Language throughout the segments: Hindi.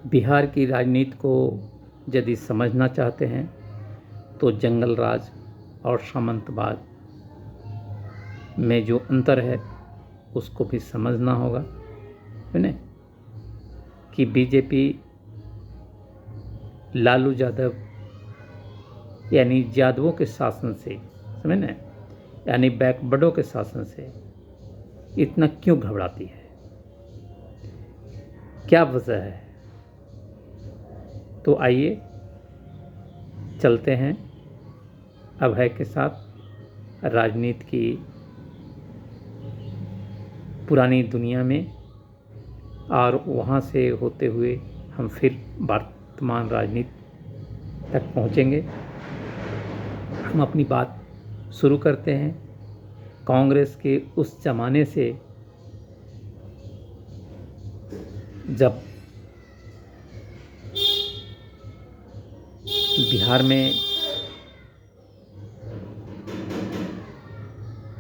बिहार की राजनीति को यदि समझना चाहते हैं तो जंगल राज और सामंतवाद में जो अंतर है उसको भी समझना होगा, है ना। कि बीजेपी लालू यादव यानी यादवों के शासन से, समझ ना, यानी बैकवर्डों के शासन से इतना क्यों घबराती है, क्या वजह है। तो आइए चलते हैं अभय के साथ राजनीति की पुरानी दुनिया में, और वहाँ से होते हुए हम फिर वर्तमान राजनीति तक पहुँचेंगे। हम अपनी बात शुरू करते हैं कांग्रेस के उस ज़माने से जब बिहार में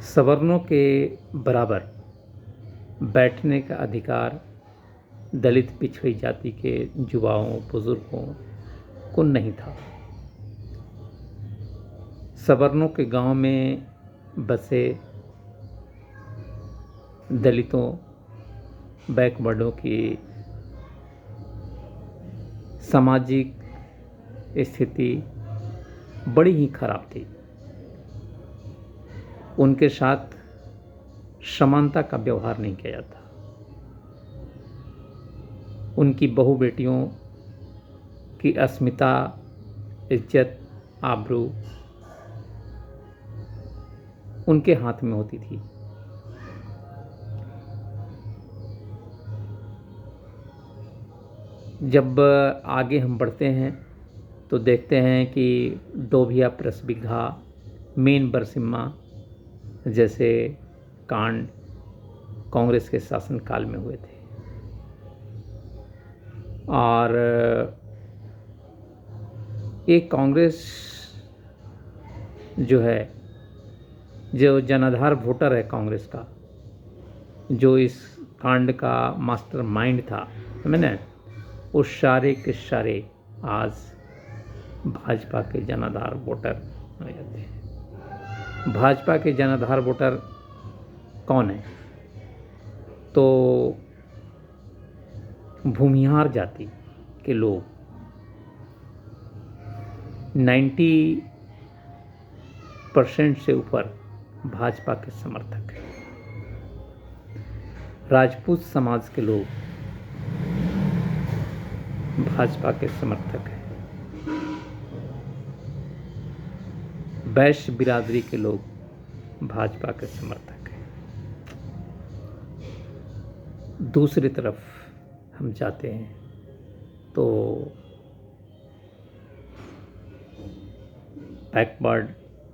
सवर्णों के बराबर बैठने का अधिकार दलित पिछड़ी जाति के युवाओं बुजुर्गों को नहीं था। सवर्णों के गांव में बसे दलितों बैकवर्डों की सामाजिक स्थिति बड़ी ही खराब थी। उनके साथ समानता का व्यवहार नहीं किया जाता। उनकी बहू बेटियों की अस्मिता, इज्जत, आबरू उनके हाथ में होती थी। जब आगे हम बढ़ते हैं तो देखते हैं कि डोभिया प्रसबिघा, मीन बरसिम्हा जैसे कांड कांग्रेस के शासनकाल में हुए थे। और एक कांग्रेस जो है, जो जनाधार वोटर है कांग्रेस का, जो इस कांड का मास्टर माइंड था, मैंने उस सारे के सारे आज भाजपा के जनाधार वोटर माने जाते हैं। भाजपा के जनाधार वोटर कौन है? तो भूमिहार जाति के लोग 90% से ऊपर भाजपा के समर्थक हैं। राजपूत समाज के लोग भाजपा के समर्थक हैं। वैश्य बिरादरी के लोग भाजपा के समर्थक हैं। दूसरी तरफ हम जाते हैं तो बैकवर्ड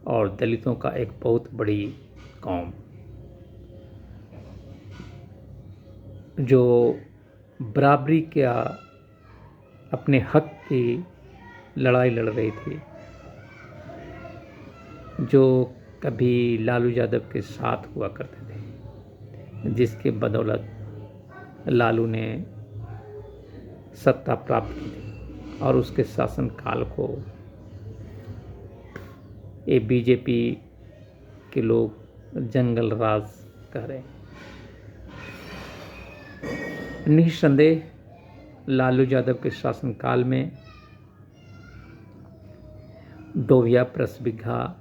और दलितों का एक बहुत बड़ी कौम जो बराबरी का अपने हक की लड़ाई लड़ रही थी, जो कभी लालू यादव के साथ हुआ करते थे, जिसके बदौलत लालू ने सत्ता प्राप्त की थी और उसके शासनकाल को ये बीजेपी के लोग जंगल राज कह रहे हैं। निस्संदेह लालू यादव के शासनकाल में डोभिया प्रसबिघा,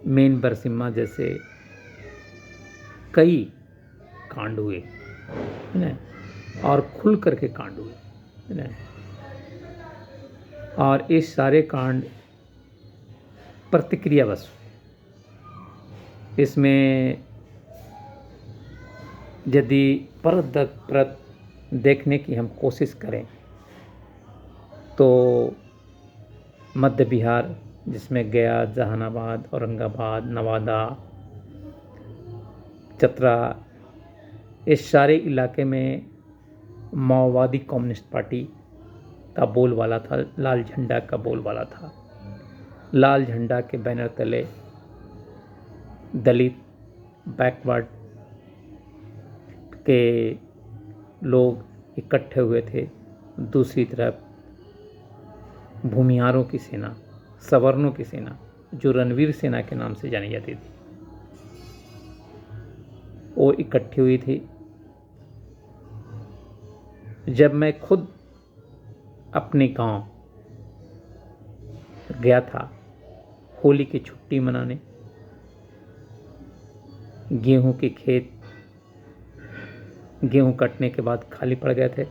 मीन बरसिम्हा जैसे कई कांड हुए, है ना, और खुल करके कांड हुए, है ना। और इस सारे कांड प्रतिक्रियावश, इसमें यदि परत दर परत देखने की हम कोशिश करें तो मध्य बिहार, जिसमें गया, जहानाबाद, औरंगाबाद, नवादा, चतरा, इस सारे इलाके में माओवादी कम्युनिस्ट पार्टी का बोलबाला था, लाल झंडा का बोलबाला था। लाल झंडा के बैनर तले दलित, बैकवर्ड के लोग इकट्ठे हुए थे दूसरी तरफ भूमिहारों की सेना, सवर्णों की सेना, जो रणवीर सेना के नाम से जानी जाती थी, वो इकट्ठी हुई थी। जब मैं खुद अपने गांव गया था होली की छुट्टी मनाने, गेहूं के खेत गेहूं कटने के बाद खाली पड़ गए थे।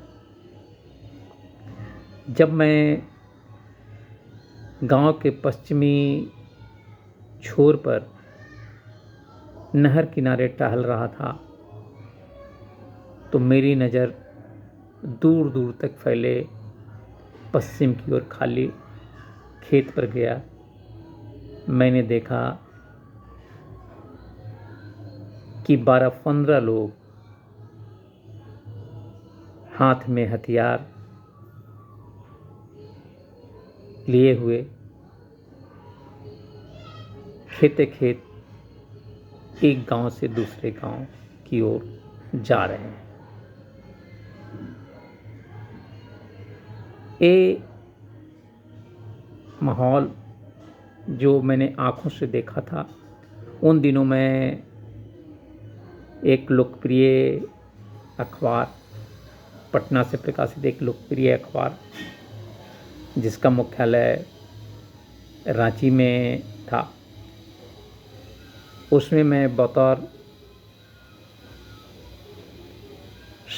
जब मैं गांव के पश्चिमी छोर पर नहर किनारे टहल रहा था तो मेरी नज़र दूर दूर तक फैले पश्चिम की ओर खाली खेत पर गया। मैंने देखा कि 12-15 लोग हाथ में हथियार लिए हुए खेते खेत एक गांव से दूसरे गांव की ओर जा रहे हैं। ये माहौल जो मैंने आंखों से देखा था, उन दिनों में एक लोकप्रिय अखबार, पटना से प्रकाशित एक लोकप्रिय अखबार जिसका मुख्यालय रांची में था, उसमें मैं बतौर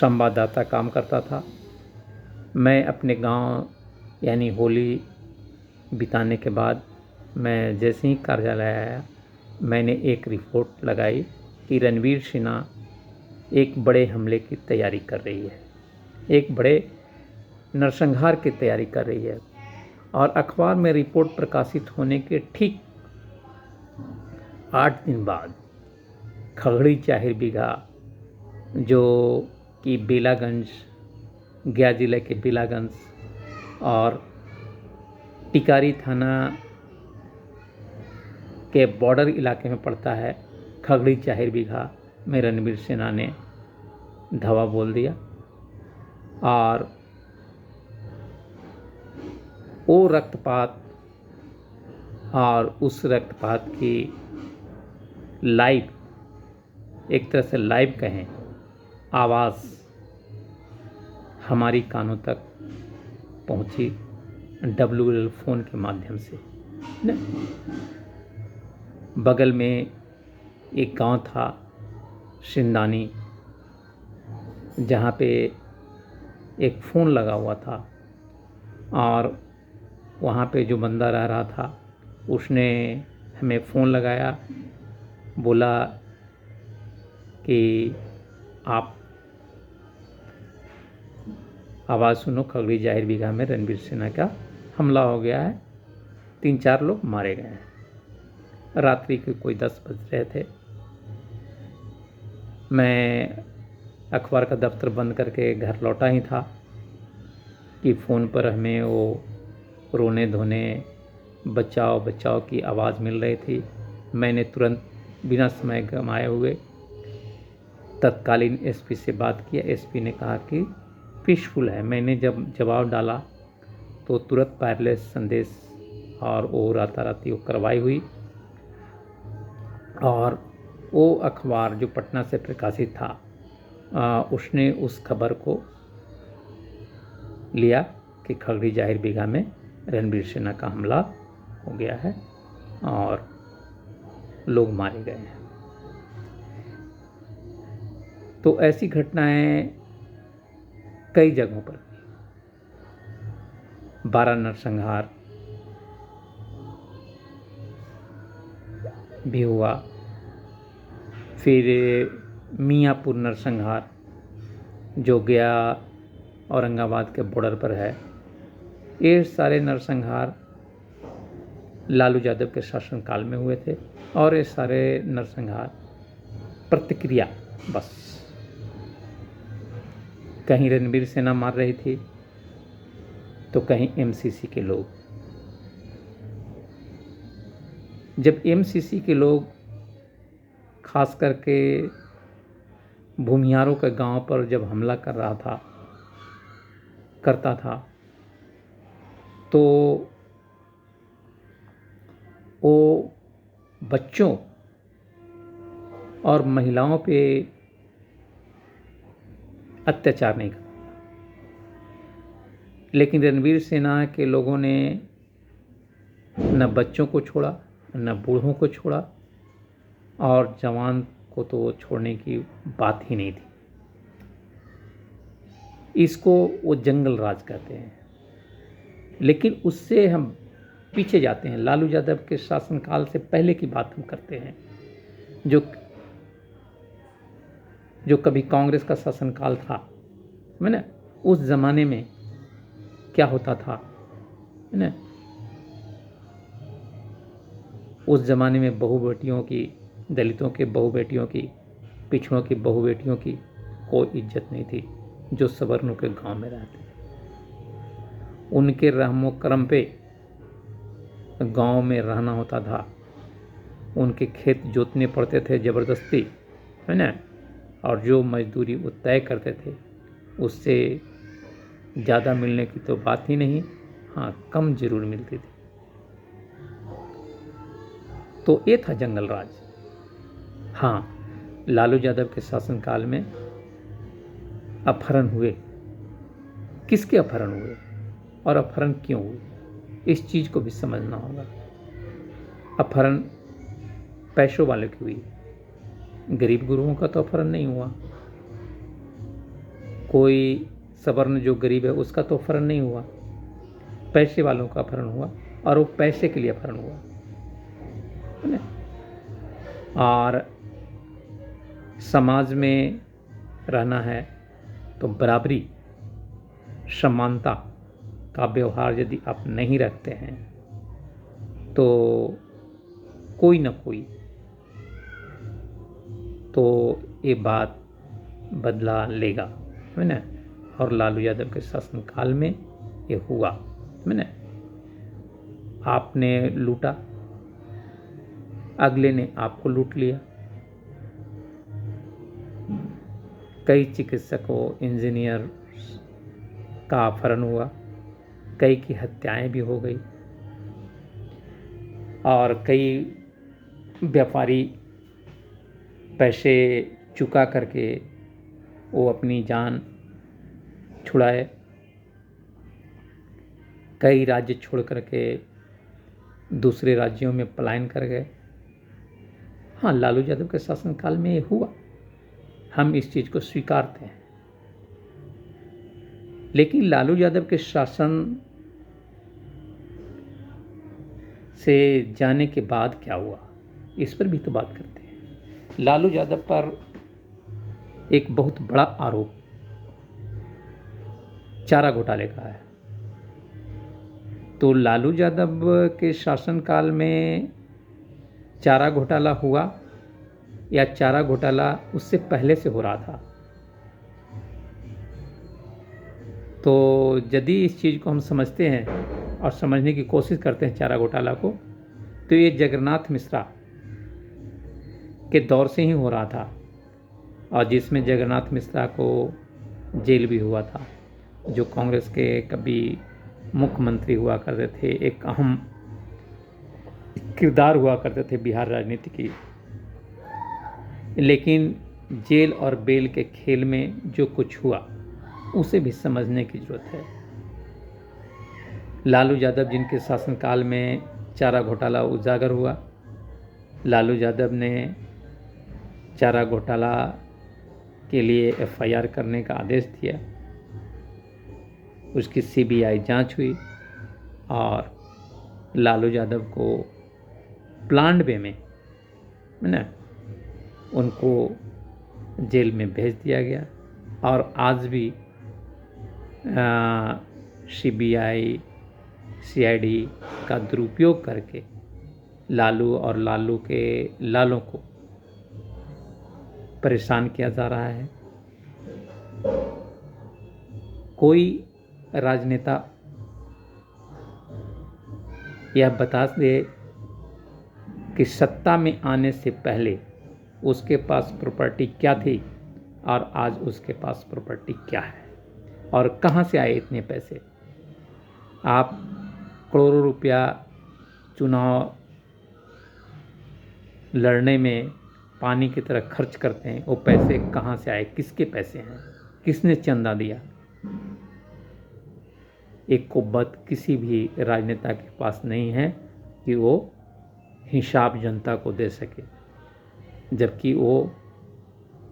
संवाददाता काम करता था। मैं अपने गांव यानी होली बिताने के बाद मैं जैसे ही कार्यालय आया, मैंने एक रिपोर्ट लगाई कि रणवीर सेना एक बड़े हमले की तैयारी कर रही है, एक बड़े नरसंहार की तैयारी कर रही है। और अखबार में रिपोर्ट प्रकाशित होने के ठीक 8 दिन बाद खगड़ी चाहिर बीघा, जो कि बेलागंज, गया जिले के बेलागंज और टिकारी थाना के बॉर्डर इलाके में पड़ता है, खगड़ी चाहिर बीघा में रणवीर सेना ने धावा बोल दिया। और वो रक्तपात और उस रक्तपात की लाइव, एक तरह से लाइव कहें, आवाज़ हमारी कानों तक पहुंची WL फ़ोन के माध्यम से। बगल में एक गांव था सिंदानी, जहाँ पे एक फ़ोन लगा हुआ था और वहाँ पे जो बंदा रह रहा था उसने हमें फ़ोन लगाया, बोला कि आप आवाज़ सुनो, खगड़ी जाहिर बीघा में रणवीर सेना का हमला हो गया है, 3-4 लोग मारे गए हैं। रात्रि के कोई 10 बज रहे थे। मैं अखबार का दफ्तर बंद करके घर लौटा ही था कि फ़ोन पर हमें वो रोने धोने, बचाओ बचाओ की आवाज़ मिल रही थी। मैंने तुरंत बिना समय गंवाए हुए तत्कालीन SP से बात किया। SP ने कहा कि पीसफुल है। मैंने जब जवाब डाला तो तुरंत वायरलेस संदेश और वो राताराती वो कार्रवाई हुई और वो अखबार जो पटना से प्रकाशित था उसने उस खबर को लिया कि खगड़ी जाहिर बीघा में रणवीर सेना का हमला हो गया है और लोग मारे गए हैं। तो ऐसी घटनाएं कई जगहों पर, 12 नरसंहार भी हुआ, फिर मियाँपुर नरसंहार जो गया औरंगाबाद के बॉर्डर पर है। ये सारे नरसंहार लालू यादव के शासनकाल में हुए थे और ये सारे नरसंहार प्रतिक्रिया, बस कहीं रणवीर सेना मार रही थी तो कहीं MCC के लोग। जब MCC के लोग खास करके भूमिहारों के गांव पर जब हमला कर रहा था, करता था तो वो बच्चों और महिलाओं पे अत्याचार नहीं करता। लेकिन रणवीर सेना के लोगों ने न बच्चों को छोड़ा, न बूढ़ों को छोड़ा, और जवान को तो छोड़ने की बात ही नहीं थी। इसको वो जंगल राज कहते हैं। लेकिन उससे हम पीछे जाते हैं, लालू यादव के शासनकाल से पहले की बात हम करते हैं, जो कभी कांग्रेस का शासनकाल था, है ना। उस जमाने में क्या होता था, है ना। उस जमाने में बहू बेटियों की, दलितों के बहू बेटियों की, पिछड़ों की बहू बेटियों की कोई इज्जत नहीं थी, जो सवर्णों के गांव में रहते थे। उनके रहमो करम पे गांव में रहना होता था। उनके खेत जोतने पड़ते थे ज़बरदस्ती, है ना। और जो मजदूरी वो तय करते थे उससे ज़्यादा मिलने की तो बात ही नहीं, हाँ कम जरूर मिलती थी। तो ये था जंगल राज। हाँ, लालू यादव के शासनकाल में अपहरण हुए। किसके अपहरण हुए और अपहरण क्यों हुए, इस चीज़ को भी समझना होगा। अपहरण पैसों वाले की हुई, गरीब गुरुओं का तो अपहरण नहीं हुआ। कोई सवर्ण जो गरीब है उसका तो अपहरण नहीं हुआ। पैसे वालों का अपहरण हुआ, और वो पैसे के लिए अपहरण हुआ, है ना। और समाज में रहना है तो बराबरी, समानता का व्यवहार यदि आप नहीं रखते हैं तो कोई ना कोई तो ये बात बदला लेगा, है ना। और लालू यादव के शासनकाल में ये हुआ, है ना। आपने लूटा, अगले ने आपको लूट लिया। कई चिकित्सकों, इंजीनियर का अपहरण हुआ, कई की हत्याएं भी हो गई, और कई व्यापारी पैसे चुका करके वो अपनी जान छुड़ाए। कई राज्य छोड़ करके दूसरे राज्यों में पलायन कर गए। हाँ, लालू यादव के शासनकाल में ये हुआ, हम इस चीज़ को स्वीकारते हैं। लेकिन लालू यादव के शासन से जाने के बाद क्या हुआ, इस पर भी तो बात करते हैं। लालू यादव पर एक बहुत बड़ा आरोप चारा घोटाले का है। तो लालू यादव के शासनकाल में चारा घोटाला हुआ या चारा घोटाला उससे पहले से हो रहा था। तो यदि इस चीज़ को हम समझते हैं और समझने की कोशिश करते हैं चारा घोटाला को, तो ये जगन्नाथ मिश्रा के दौर से ही हो रहा था, और जिसमें जगन्नाथ मिश्रा को जेल भी हुआ था, जो कांग्रेस के कभी मुख्यमंत्री हुआ करते थे, एक अहम किरदार हुआ करते थे बिहार राजनीति की। लेकिन जेल और बेल के खेल में जो कुछ हुआ उसे भी समझने की जरूरत है। लालू यादव जिनके शासनकाल में चारा घोटाला उजागर हुआ, लालू यादव ने चारा घोटाला के लिए एफआईआर करने का आदेश दिया। उसकी सीबीआई जांच हुई और लालू यादव को प्लांट वे में, है ना, उनको जेल में भेज दिया गया। और आज भी सीबीआई, सीआईडी का दुरुपयोग करके लालू और लालू के लालों को परेशान किया जा रहा है। कोई राजनेता यह बता दे कि सत्ता में आने से पहले उसके पास प्रॉपर्टी क्या थी और आज उसके पास प्रॉपर्टी क्या है। और कहाँ से आए इतने पैसे? आप करोड़ों रुपया चुनाव लड़ने में पानी की तरह खर्च करते हैं, वो पैसे कहाँ से आए? किसके पैसे हैं? किसने चंदा दिया? एक कुव्वत किसी भी राजनेता के पास नहीं है कि वो हिसाब जनता को दे सके, जबकि वो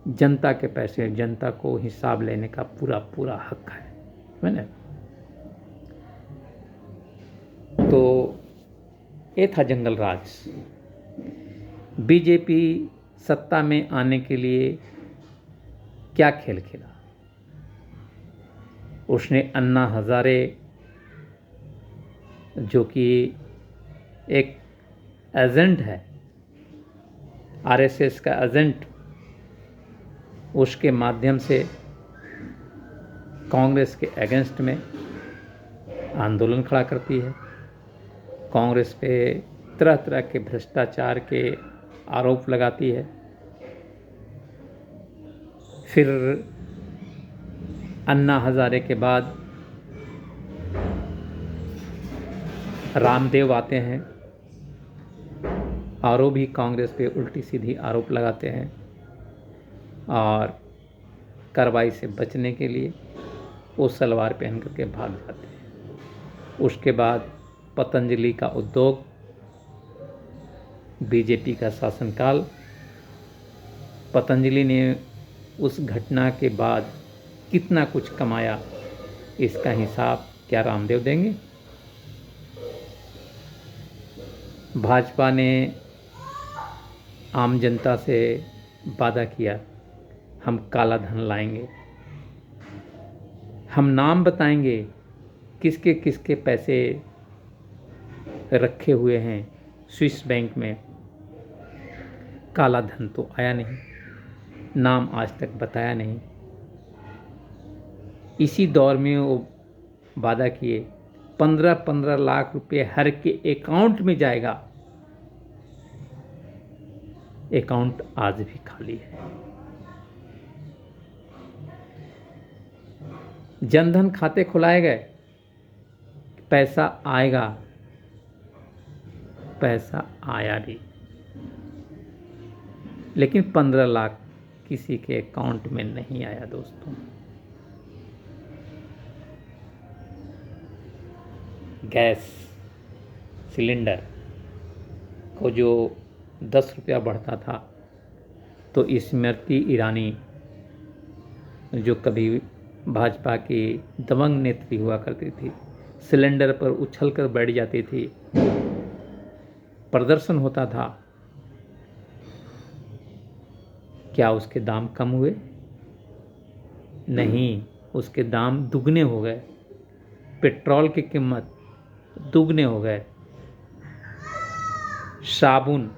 जनता के पैसे, जनता को हिसाब लेने का पूरा पूरा हक है ना। तो ये था जंगल राज। बीजेपी सत्ता में आने के लिए क्या खेल खेला? उसने अन्ना हजारे, जो कि एक एजेंट है, आरएसएस का एजेंट, उसके माध्यम से कांग्रेस के अगेंस्ट में आंदोलन खड़ा करती है। कांग्रेस पे तरह तरह के भ्रष्टाचार के आरोप लगाती है। फिर अन्ना हजारे के बाद रामदेव आते हैं और वो भी कांग्रेस पे उल्टी सीधी आरोप लगाते हैं और कार्रवाई से बचने के लिए वो सलवार पहन करके भाग जाते हैं। उसके बाद पतंजलि का उद्योग, बीजेपी का शासनकाल, पतंजलि ने उस घटना के बाद कितना कुछ कमाया, इसका हिसाब क्या रामदेव देंगे? भाजपा ने आम जनता से वादा किया, हम काला धन लाएंगे, हम नाम बताएंगे किसके किसके पैसे रखे हुए हैं स्विस बैंक में। काला धन तो आया नहीं, नाम आज तक बताया नहीं। इसी दौर में वो वादा किए 15-15 लाख रुपए हर के अकाउंट में जाएगा। अकाउंट आज भी खाली है। जनधन खाते खुलाए गए, पैसा आएगा, पैसा आया भी, लेकिन 15 लाख किसी के अकाउंट में नहीं आया दोस्तों। गैस सिलेंडर को जो 10 रुपया बढ़ता था, तो स्मृति ईरानी, जो कभी भाजपा की दबंग नेत्री हुआ करती थी, सिलेंडर पर उछल कर बैठ जाती थी, प्रदर्शन होता था। क्या उसके दाम कम हुए? नहीं, उसके दाम दुगने हो गए। पेट्रोल की कीमत दुगने हो गए। साबुन,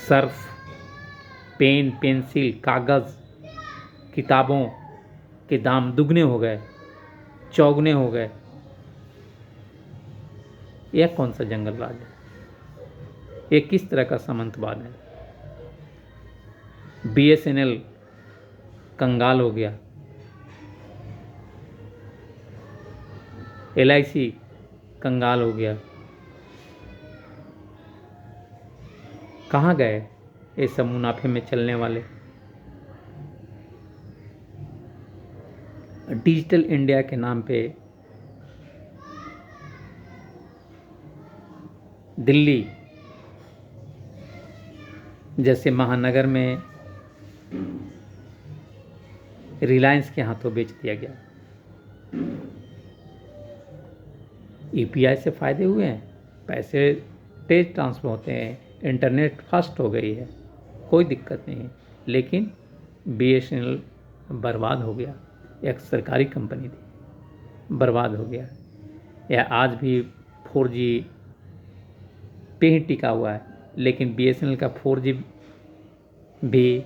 सर्फ, पेन, पेंसिल, कागज़, किताबों के दाम दुगने हो गए, चौगुने हो गए। यह कौन सा जंगल राज है? ये किस तरह का सामंतवाद है? बीएसएनएल कंगाल हो गया, एलआईसी कंगाल हो गया। कहाँ गए ये सब मुनाफे में चलने वाले? डिजिटल इंडिया के नाम पे दिल्ली जैसे महानगर में रिलायंस के हाथों बेच दिया गया। यूपीआई से फ़ायदे हुए हैं, पैसे तेज ट्रांसफर होते हैं, इंटरनेट फास्ट हो गई है, कोई दिक्कत नहीं है। लेकिन बीएसएनएल बर्बाद हो गया। एक सरकारी कंपनी थी, बर्बाद हो गया। यह आज भी 4G पे ही टिका हुआ है, लेकिन बीएसएनएल का 4G भी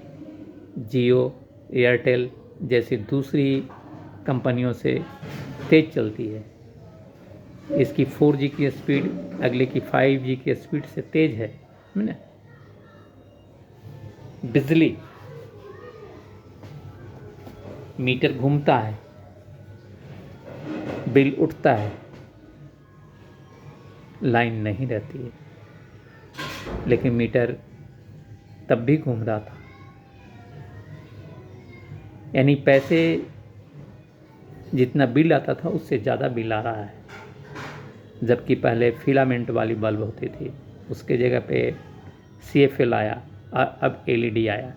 जियो, एयरटेल जैसी दूसरी कंपनियों से तेज चलती है। इसकी 4G की स्पीड अगले की 5G की स्पीड से तेज है ना। बिजली मीटर घूमता है, बिल उठता है, लाइन नहीं रहती है, लेकिन मीटर तब भी घूम रहा था। यानी पैसे जितना बिल आता था उससे ज़्यादा बिल आ रहा है। जबकि पहले फिलामेंट वाली बल्ब होती थी, उसके जगह पे CFL आया, अब LED आया,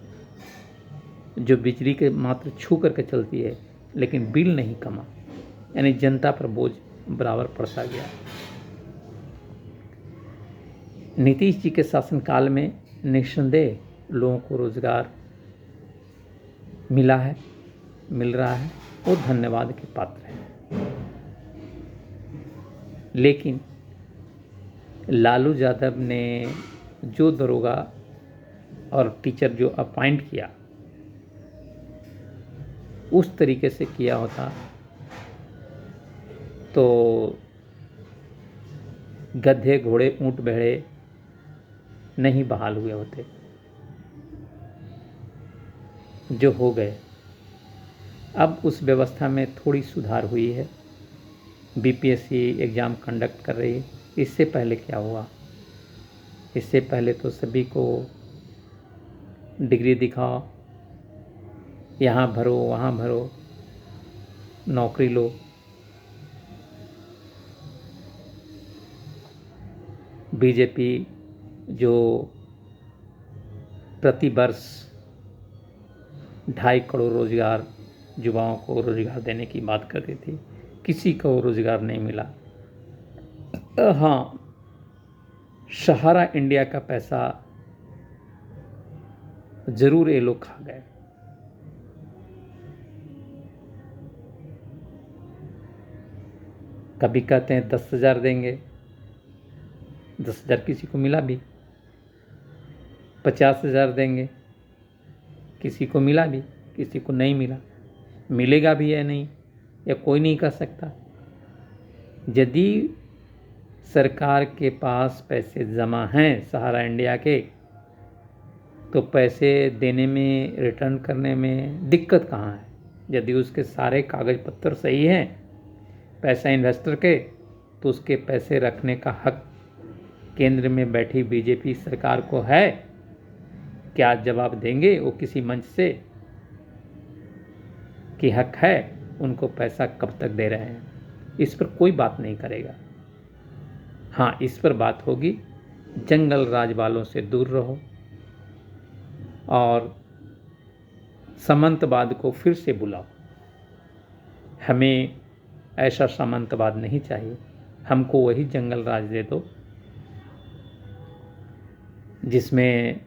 जो बिजली के मात्र छू करके चलती है, लेकिन बिल नहीं कमा। यानी जनता पर बोझ बराबर पड़ता गया। नीतीश जी के शासनकाल में निस्संदेह लोगों को रोजगार मिला है, मिल रहा है, वो धन्यवाद के पात्र हैं। लेकिन लालू यादव ने जो दरोगा और टीचर जो अपॉइंट किया, उस तरीके से किया होता तो गधे घोड़े ऊंट भेड़े नहीं बहाल हुए होते जो हो गए। अब उस व्यवस्था में थोड़ी सुधार हुई है। BPSC एग्ज़ाम कंडक्ट कर रही है। इससे पहले क्या हुआ? इससे पहले तो सभी को डिग्री दिखाओ, यहाँ भरो वहाँ भरो, नौकरी लो। बीजेपी जो प्रति वर्ष 2.5 करोड़ रोजगार युवाओं को रोजगार देने की बात करती थी, किसी को रोजगार नहीं मिला। हाँ, सहारा इंडिया का पैसा जरूर ये लोग खा गए। कभी कहते हैं 10,000 देंगे, 10,000 किसी को मिला भी। 50,000 देंगे, किसी को मिला भी, किसी को नहीं मिला। मिलेगा भी या नहीं, या कोई नहीं कह सकता। यदि सरकार के पास पैसे जमा हैं सहारा इंडिया के, तो पैसे देने में, रिटर्न करने में दिक्कत कहाँ है? यदि उसके सारे कागज पत्तर सही हैं, पैसा इन्वेस्टर के, तो उसके पैसे रखने का हक केंद्र में बैठी बीजेपी सरकार को है। क्या जवाब देंगे वो किसी मंच से कि हक है, उनको पैसा कब तक दे रहे हैं? इस पर कोई बात नहीं करेगा। हाँ, इस पर बात होगी, जंगल राज वालों से दूर रहो और सामंतवाद को फिर से बुलाओ। हमें ऐसा सामंतवाद नहीं चाहिए, हमको वही जंगल राज दे दो जिसमें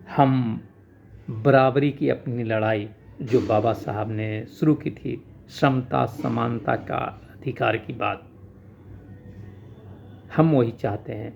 हम बराबरी की अपनी लड़ाई, जो बाबा साहब ने शुरू की थी, समता समानता का अधिकार की बात, हम वही चाहते हैं।